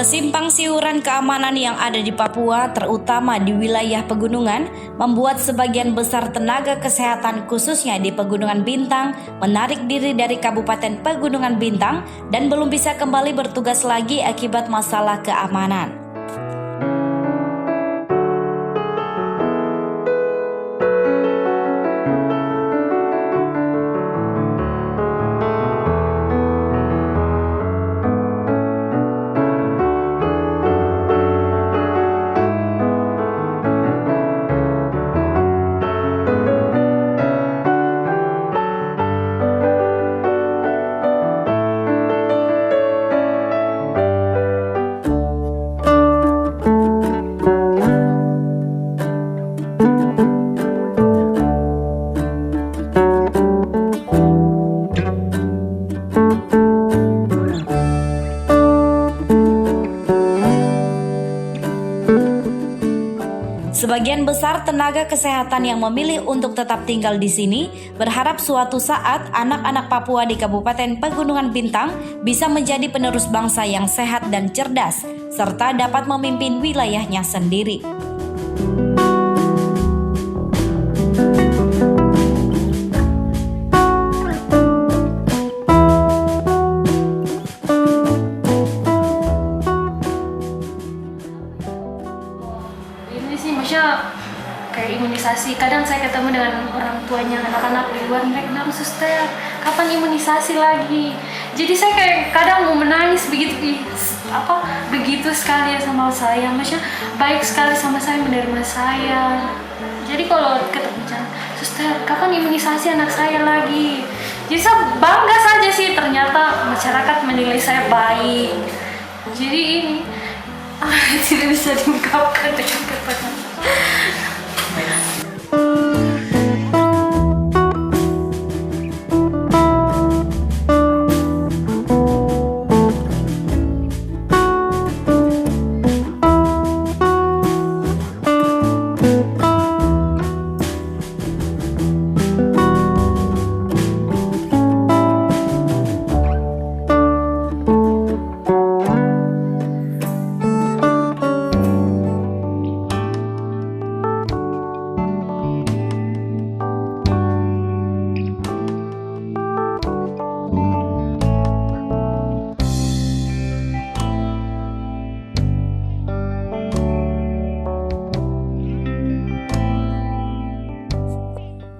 Kesimpang siuran keamanan yang ada di Papua, terutama di wilayah pegunungan, membuat sebagian besar tenaga kesehatan khususnya di Pegunungan Bintang menarik diri dari Kabupaten Pegunungan Bintang dan belum bisa kembali bertugas lagi akibat masalah keamanan. Sebagian besar tenaga kesehatan yang memilih untuk tetap tinggal di sini berharap suatu saat anak-anak Papua di Kabupaten Pegunungan Bintang bisa menjadi penerus bangsa yang sehat dan cerdas, serta dapat memimpin wilayahnya sendiri. Kayak imunisasi, kadang saya ketemu dengan orang tuanya anak-anak di luar, mereka bilang, "Suster, kapan imunisasi lagi?" Jadi saya kayak kadang mau menangis begitu sekali ya sama saya, maksudnya baik sekali sama saya, menerima saya. Jadi kalau ketemu "Suster, kapan imunisasi anak saya lagi?" Jadi saya bangga saja sih, ternyata masyarakat menilai saya baik. Jadi ini tidak bisa diungkapkan dengan kata-kata.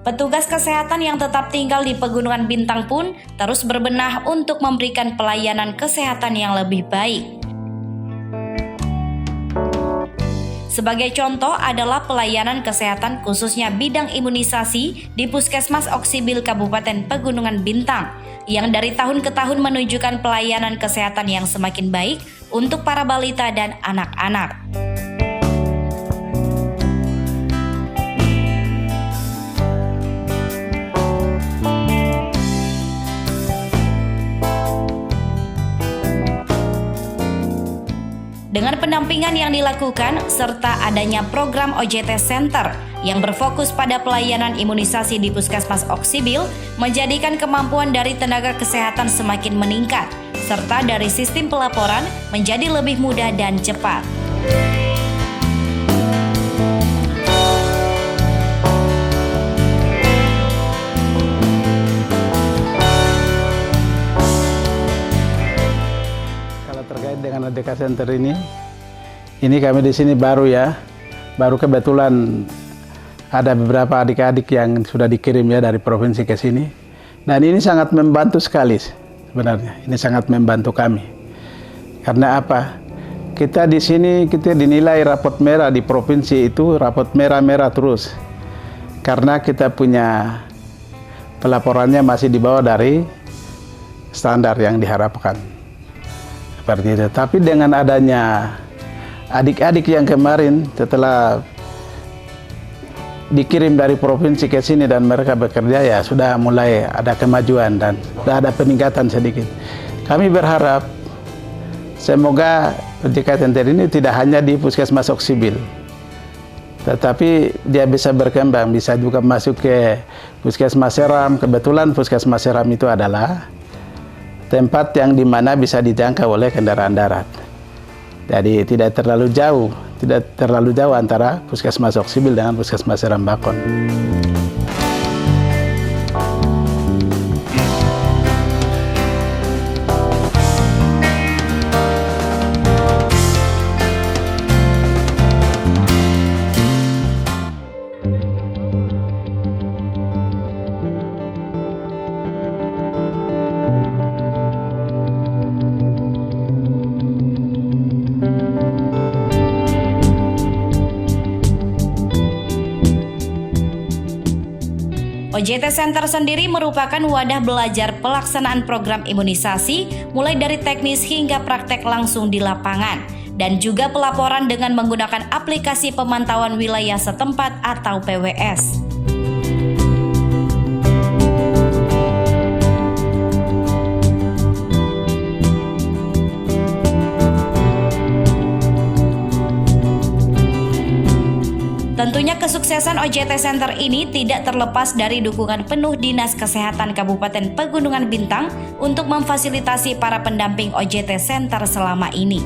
Petugas kesehatan yang tetap tinggal di Pegunungan Bintang pun terus berbenah untuk memberikan pelayanan kesehatan yang lebih baik. Sebagai contoh adalah pelayanan kesehatan khususnya bidang imunisasi di Puskesmas Oksibil Kabupaten Pegunungan Bintang yang dari tahun ke tahun menunjukkan pelayanan kesehatan yang semakin baik untuk para balita dan anak-anak. Dengan pendampingan yang dilakukan serta adanya program OJT Center yang berfokus pada pelayanan imunisasi di Puskesmas Oksibil menjadikan kemampuan dari tenaga kesehatan semakin meningkat serta dari sistem pelaporan menjadi lebih mudah dan cepat. Terkait dengan ADK Center ini kami di sini baru kebetulan ada beberapa adik-adik yang sudah dikirim dari provinsi ke sini, dan ini sangat membantu sekali sebenarnya. Ini sangat membantu kami karena apa? Kita di sini kita dinilai rapot merah di provinsi itu rapot merah terus karena kita punya pelaporannya masih di bawah dari standar yang diharapkan. Seperti itu. Tapi dengan adanya adik-adik yang kemarin setelah dikirim dari provinsi ke sini dan mereka bekerja, sudah mulai ada kemajuan dan sudah ada peningkatan sedikit. Kami berharap semoga ADK Center ini tidak hanya di Puskesmas Oksibil, tetapi dia bisa berkembang, bisa juga masuk ke Puskesmas Seram. Kebetulan Puskesmas Seram itu adalah tempat yang dimana bisa dijangkau oleh kendaraan darat. Jadi tidak terlalu jauh antara Puskesmas Oksibil dengan Puskesmas Serambakon. OJT Center sendiri merupakan wadah belajar pelaksanaan program imunisasi mulai dari teknis hingga praktek langsung di lapangan dan juga pelaporan dengan menggunakan aplikasi pemantauan wilayah setempat atau PWS. Tentunya kesuksesan OJT Center ini tidak terlepas dari dukungan penuh Dinas Kesehatan Kabupaten Pegunungan Bintang untuk memfasilitasi para pendamping OJT Center selama ini.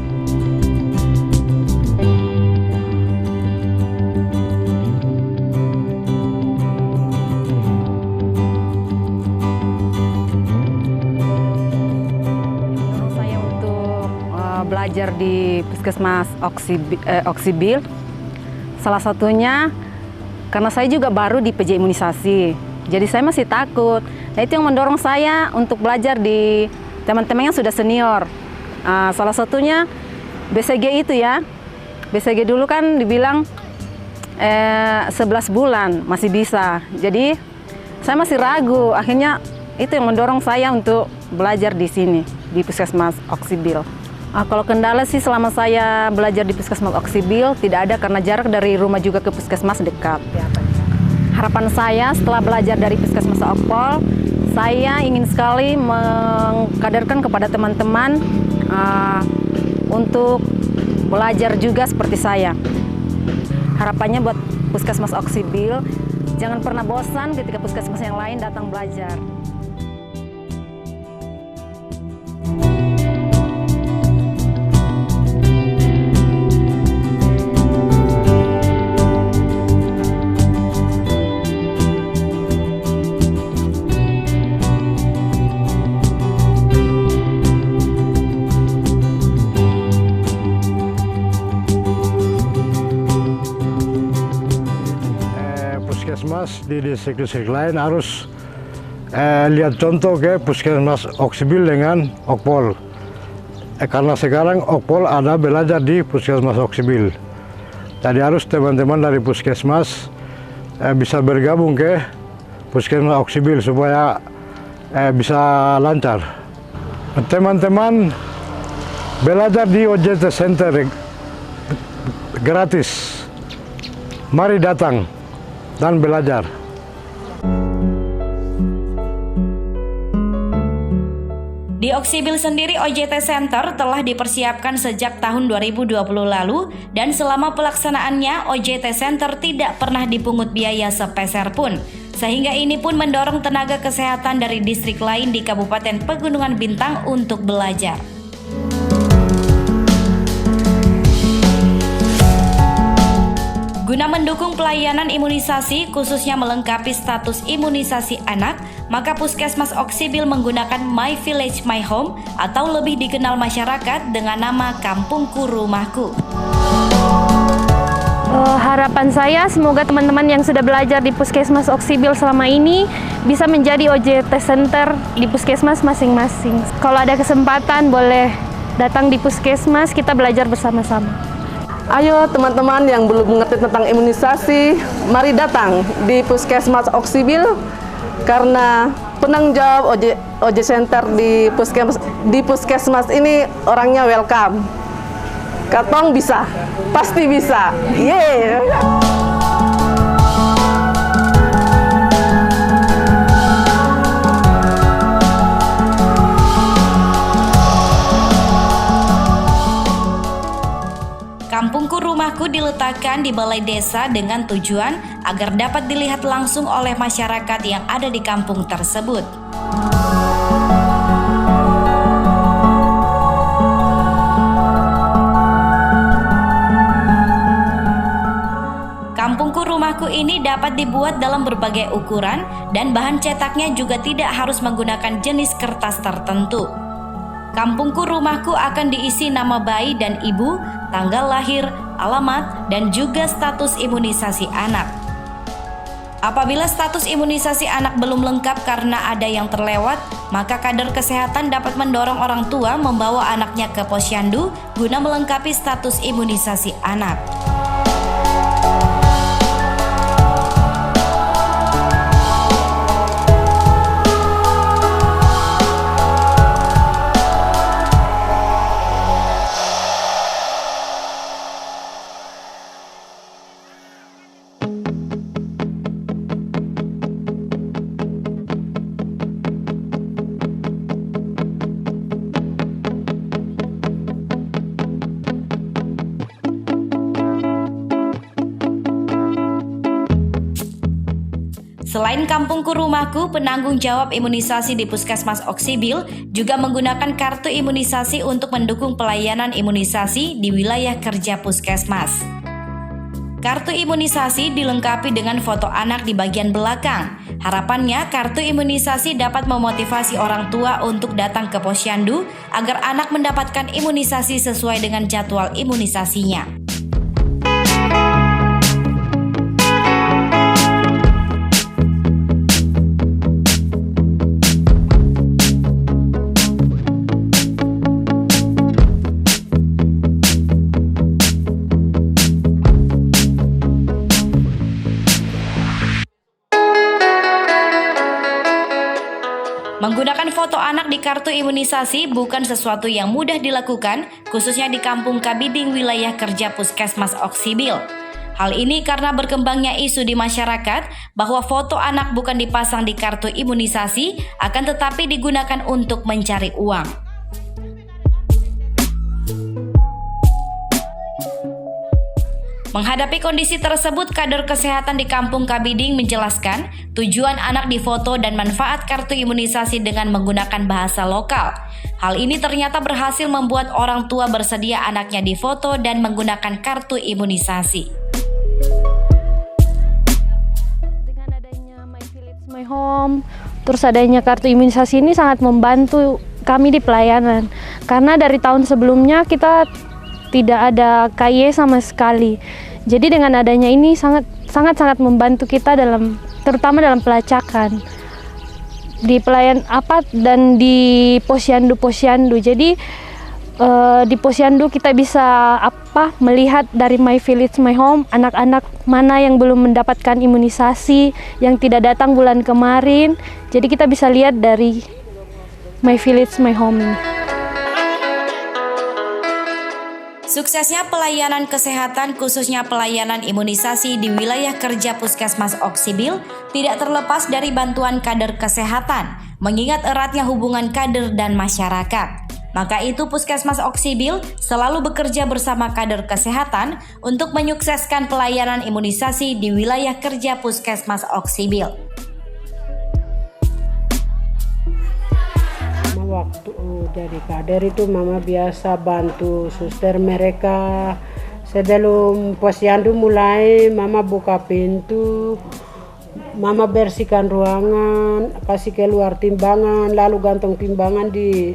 Saya untuk belajar di Puskesmas Oksibil. Salah satunya karena saya juga baru di PJ imunisasi, jadi saya masih takut. Nah itu yang mendorong saya untuk belajar di teman-teman yang sudah senior. Salah satunya BCG itu ya. BCG dulu kan dibilang 11 bulan masih bisa. Jadi saya masih ragu. Akhirnya itu yang mendorong saya untuk belajar di sini di Puskesmas Oksibil. Kalau kendala sih selama saya belajar di Puskesmas Oksibil tidak ada karena jarak dari rumah juga ke Puskesmas dekat. Harapan saya setelah belajar dari Puskesmas Okpol, saya ingin sekali mengkaderkan kepada teman-teman untuk belajar juga seperti saya. Harapannya buat Puskesmas Oksibil, jangan pernah bosan ketika puskesmas yang lain datang belajar. Puskesmas di distrik-distrik lain harus lihat contoh ke Puskesmas Oksibil dengan Okpol. Karena sekarang Okpol ada belajar di Puskesmas Oksibil. Jadi harus teman-teman dari Puskesmas bisa bergabung ke Puskesmas Oksibil supaya bisa lancar. Teman-teman belajar di OJT Center gratis. Mari datang dan belajar. Di Oksibil sendiri OJT Center telah dipersiapkan sejak tahun 2020 lalu dan selama pelaksanaannya OJT Center tidak pernah dipungut biaya sepeser pun. Sehingga ini pun mendorong tenaga kesehatan dari distrik lain di Kabupaten Pegunungan Bintang untuk belajar. Guna mendukung pelayanan imunisasi, khususnya melengkapi status imunisasi anak, maka Puskesmas Oksibil menggunakan My Village My Home atau lebih dikenal masyarakat dengan nama Kampungku Rumahku. Harapan saya semoga teman-teman yang sudah belajar di Puskesmas Oksibil selama ini bisa menjadi OJT Center di Puskesmas masing-masing. Kalau ada kesempatan boleh datang di Puskesmas, kita belajar bersama-sama. Ayo teman-teman yang belum mengerti tentang imunisasi, mari datang di Puskesmas Oksibil karena penanggung jawab OJT Center di Puskesmas ini orangnya welcome. Katong bisa, pasti bisa. Yeay! Kampungku Rumahku diletakkan di balai desa dengan tujuan agar dapat dilihat langsung oleh masyarakat yang ada di kampung tersebut. rumahku ini dapat dibuat dalam berbagai ukuran dan bahan cetaknya juga tidak harus menggunakan jenis kertas tertentu. Kampungku rumahku akan diisi nama bayi dan ibu, tanggal lahir, alamat, dan juga status imunisasi anak. Apabila status imunisasi anak belum lengkap karena ada yang terlewat, maka kader kesehatan dapat mendorong orang tua membawa anaknya ke posyandu guna melengkapi status imunisasi anak. Selain kampungku rumahku, penanggung jawab imunisasi di Puskesmas Oksibil juga menggunakan kartu imunisasi untuk mendukung pelayanan imunisasi di wilayah kerja Puskesmas. Kartu imunisasi dilengkapi dengan foto anak di bagian belakang. Harapannya, kartu imunisasi dapat memotivasi orang tua untuk datang ke posyandu agar anak mendapatkan imunisasi sesuai dengan jadwal imunisasinya. Menggunakan foto anak di kartu imunisasi bukan sesuatu yang mudah dilakukan, khususnya di Kampung Kabiding wilayah kerja Puskesmas Oksibil. Hal ini karena berkembangnya isu di masyarakat bahwa foto anak bukan dipasang di kartu imunisasi, akan tetapi digunakan untuk mencari uang. Menghadapi kondisi tersebut, kader kesehatan di Kampung Kabiding menjelaskan tujuan anak difoto dan manfaat kartu imunisasi dengan menggunakan bahasa lokal. Hal ini ternyata berhasil membuat orang tua bersedia anaknya difoto dan menggunakan kartu imunisasi. Dengan adanya My Village My Home, terus adanya kartu imunisasi ini sangat membantu kami di pelayanan. Karena dari tahun sebelumnya kita tidak ada KY sama sekali. Jadi dengan adanya ini sangat membantu kita terutama dalam pelacakan di pelayan dan di posyandu. Jadi di posyandu kita bisa melihat dari My Village My Home anak-anak mana yang belum mendapatkan imunisasi, yang tidak datang bulan kemarin. Jadi kita bisa lihat dari My Village My Home ini. Suksesnya pelayanan kesehatan khususnya pelayanan imunisasi di wilayah kerja Puskesmas Oksibil tidak terlepas dari bantuan kader kesehatan, mengingat eratnya hubungan kader dan masyarakat. Maka itu Puskesmas Oksibil selalu bekerja bersama kader kesehatan untuk menyukseskan pelayanan imunisasi di wilayah kerja Puskesmas Oksibil. Waktu jadi kader itu mama biasa bantu suster mereka. Sebelum posyandu mulai, mama buka pintu, mama bersihkan ruangan, kasih keluar timbangan, lalu gantung timbangan di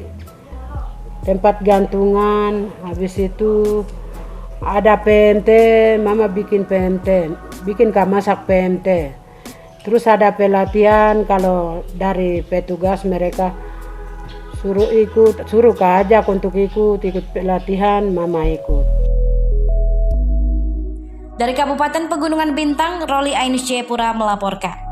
tempat gantungan. Habis itu ada PMT, mama bikin PMT, masak PMT. Terus ada pelatihan kalau dari petugas mereka suruh ajak untuk ikut pelatihan, mama ikut. Dari Kabupaten Pegunungan Bintang, Roli Ainus Jayapura melaporkan.